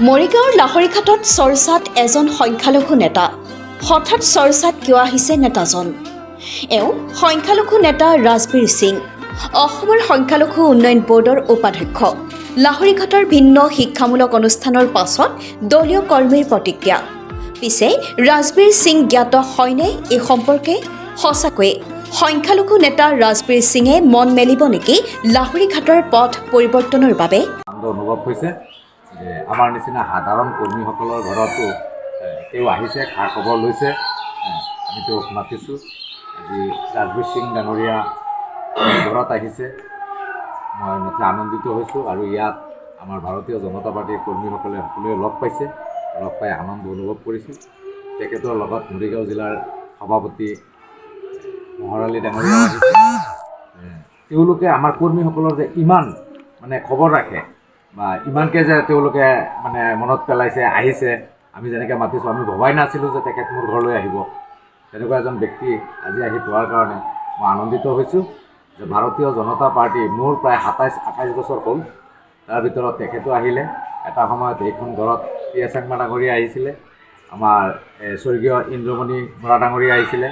মৰিগাঁৱৰ লাহৰীঘাটত চৰ্চাত এজন সংখ্যালঘু নেতা। হঠাৎ চৰ্চাত কিয় আহিছে নেতাজন? এওঁ সংখ্যালঘু নেতা ৰাজবীৰ সিং, অসমৰ সংখ্যালঘু উন্নয়ন বৰ্ডৰ উপাধ্যক্ষ। লাহৰীঘাটৰ ভিন্ন শিক্ষামূলক অনুষ্ঠানৰ পাছত দলীয় কৰ্মীৰ প্ৰতিক্ৰিয়া। পিছে ৰাজবীৰ সিং জ্ঞাত হয়নে এই সম্পৰ্কে? সঁচাকৈয়ে সংখ্যালঘু নেতা ৰাজবীৰ সিঙে মন মেলিব নেকি লাহৰীঘাটৰ পথ পৰিৱৰ্তনৰ বাবে? অনুভৱ হৈছে যে আমাৰ নিচিনা সাধাৰণ কৰ্মীসকলৰ ঘৰতো তেওঁ আহিছে, খা খবৰ লৈছে। আমি তেওঁক মাতিছোঁ। আজি ৰাজবীৰ সিং ডাঙৰীয়া ঘৰত আহিছে। মই নথৈ আনন্দিত হৈছোঁ আৰু ইয়াত আমাৰ ভাৰতীয় জনতা পাৰ্টীৰ কৰ্মীসকলে সকলোৱে লগ পাইছে, লগ পাই আনন্দ অনুভৱ কৰিছে। তেখেতৰ লগত মৰিগাঁও জিলাৰ সভাপতি মহৰালী ডাঙৰীয়া আহিছে। তেওঁলোকে আমাৰ কৰ্মীসকলৰ যে ইমান খবৰ ৰাখে বা ইমানকৈ যে তেওঁলোকে মনত পেলাইছে, আহিছে। আমি যেনেকৈ মাতিছোঁ, আমি ভবাই নাছিলোঁ যে তেখেত মোৰ ঘৰলৈ আহিব। তেনেকুৱা এজন ব্যক্তি আজি আহি পোৱাৰ কাৰণে মই আনন্দিত হৈছোঁ যে ভাৰতীয় জনতা পাৰ্টী মোৰ প্ৰায় 27-28 বছৰ হ'ল, তাৰ ভিতৰত তেখেতো আহিলে। এটা সময়ত এইখন ঘৰত পি এছ চাংমা ডাঙৰীয়া আহিছিলে, আমাৰ স্বৰ্গীয় ইন্দ্ৰমণি বৰা ডাঙৰীয়া আহিছিলে,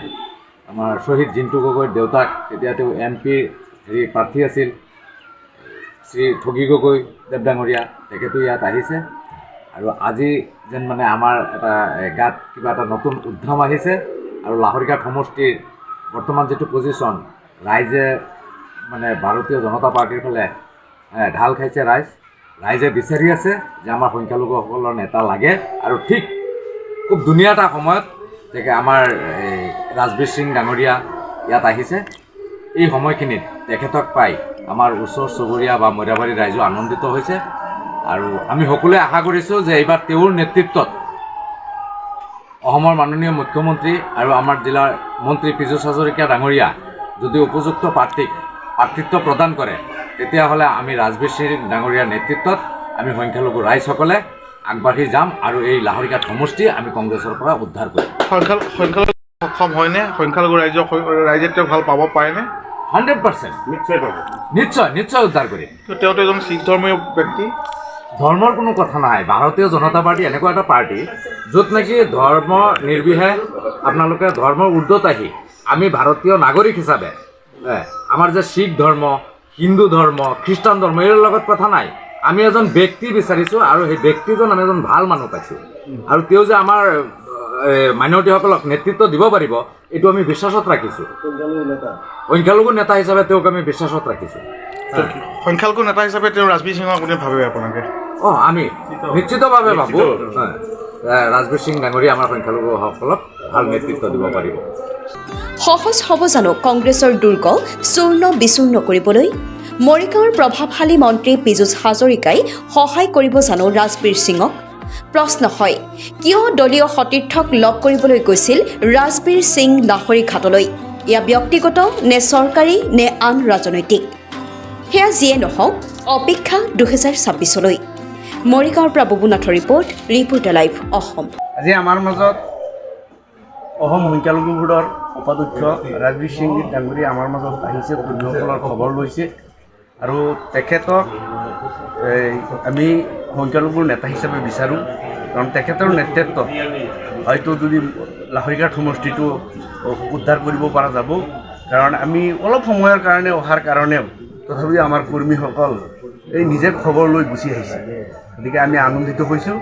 আমাৰ শ্বহীদ জিন্তু গগৈৰ দেউতাক, তেতিয়া তেওঁ MP প্ৰাৰ্থী আছিল, শ্ৰী ঠগী গগৈ দেৱ ডাঙৰীয়া, তেখেতো ইয়াত আহিছে। আৰু আজি যেন আমাৰ এটা গাত কিবা এটা নতুন উদ্যম আহিছে। আৰু লাহৰীঘাট সমষ্টিৰ বৰ্তমান যিটো পজিশ্যন, ৰাইজে ভাৰতীয় জনতা পাৰ্টীৰ ফালে ঢাল খাইছে। ৰাইজে বিচাৰি আছে যে আমাৰ সংখ্যালঘুসকলৰ নেতা লাগে। আৰু ঠিক খুব ধুনীয়া এটা সময়ত আমাৰ ৰাজবীৰ সিং ডাঙৰীয়া ইয়াত আহিছে। এই সময়খিনিত তেখেতক পাই আমাৰ ওচৰ চুবুৰীয়া বা মইৰাবাৰী ৰাইজো আনন্দিত হৈছে। আৰু আমি সকলোৱে আশা কৰিছোঁ যে এইবাৰ তেওঁৰ নেতৃত্বত অসমৰ মাননীয় মুখ্যমন্ত্ৰী আৰু আমাৰ জিলাৰ মন্ত্ৰী পীযুষ হাজৰিকা ডাঙৰীয়া যদি উপযুক্ত প্ৰাৰ্থিত্ব প্ৰদান কৰে, তেতিয়াহ'লে আমি ৰাজবীৰ সিং ডাঙৰীয়াৰ নেতৃত্বত আমি সংখ্যালঘু ৰাইজসকলে আগবাঢ়ি যাম আৰু এই লাহৰীঘাট সমষ্টি আমি কংগ্ৰেছৰ পৰা উদ্ধাৰ কৰিম। সংখ্যালঘু সক্ষম হয়নে? সংখ্যালঘু ৰাইজে তেওঁক ভাল পাব পাৰেনে? 100% নিশ্চয় পাব, নিশ্চয় উদ্ধাৰ কৰিম। তেওঁতো এজন শিখ ধৰ্মীয় ব্যক্তি। ধৰ্মৰ কোনো কথা নাই। ভাৰতীয় জনতা পাৰ্টী এনেকুৱা এটা পাৰ্টী য'ত নেকি ধৰ্ম নিৰ্বিশেষে আপোনালোকে ধৰ্মৰ ঊৰ্ধত আহি আমি ভাৰতীয় নাগৰিক হিচাপে আমাৰ যে শিখ ধৰ্ম, হিন্দু ধৰ্ম, খ্ৰীষ্টান ধৰ্ম, এইৰ লগত কথা নাই। আমি এজন ব্যক্তি বিচাৰিছোঁ আৰু সেই ব্যক্তিজন আমি এজন ভাল মানুহ পাইছোঁ। আৰু তেওঁ যে আমাৰ মাইনৰিটিসকলক নেতৃত্ব দিব পাৰিব, এইটো আমি বিশ্বাসত ৰাখিছোঁ। সংখ্যালঘু নেতা হিচাপে তেওঁক আমি বিশ্বাসত ৰাখিছোঁ। সংখ্যালঘু নেতা হিচাপে তেওঁ ৰাজবীৰ সিঙক কোনে ভাবে আপোনালোকে? আমি নিশ্চিতভাৱে ভাবোঁ ৰাজবীৰ সিং ডাঙৰীয়া আমাৰ সংখ্যালঘুসকলক ভাল নেতৃত্ব দিব পাৰিব। সহজ হ'ব জানো কংগ্ৰেছৰ দুৰ্গ চূৰ্ণ বিচূৰ্ণ কৰিবলৈ? মৰিগাঁৱৰ প্ৰভাৱশালী মন্ত্ৰী পীযুষ হাজৰিকাই সহায় কৰিব জানো ৰাজবীৰ সিঙক? প্ৰশ্ন হয়, কিয় দলীয় সতীৰ্থক লগ কৰিবলৈ গৈছিল ৰাজবীৰ সিং লাহৰীঘাটলৈ? এয়া ব্যক্তিগত নে চৰকাৰী নে আন ৰাজনৈতিক? সেয়া যিয়ে নহওক, অপেক্ষা 2026লৈ। মৰিগাঁৱৰ পৰা ববুনাথৰ ৰিপৰ্টাৰ লাইভ অসম। আজি আমাৰ মাজত অসম সংখ্যালঘু বৰ্ডৰ উপাধ্যক্ষ ৰাজবীৰ সিং ডাঙৰীয়া আমাৰ মাজত আহিছে, কৰ্মীসকলৰ খবৰ লৈছে। আৰু তেখেতক আমি সংখ্যালঘুৰ নেতা হিচাপে বিচাৰোঁ, কাৰণ তেখেতৰ নেতৃত্বত হয়তো যদি লাহৰীঘাট সমষ্টিটো উদ্ধাৰ কৰিব পৰা যাব। কাৰণ আমি অলপ সময়ৰ কাৰণে অহাৰ কাৰণেও তথাপিও আমাৰ কৰ্মীসকল নিজে খবৰ লৈ গুচি আহিছে। গতিকে আমি আনন্দিত হৈছোঁ,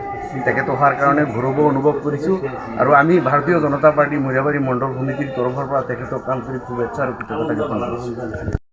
তেখেত অহাৰ কাৰণে গৌৰৱ অনুভৱ কৰিছোঁ। আৰু আমি ভাৰতীয় জনতা পাৰ্টী মইৰাবাৰী মণ্ডল সমিতিৰ তৰফৰ পৰা তেখেতক কাম কৰি শুভেচ্ছা আৰু কৃতজ্ঞতা জ্ঞাপন কৰিছোঁ।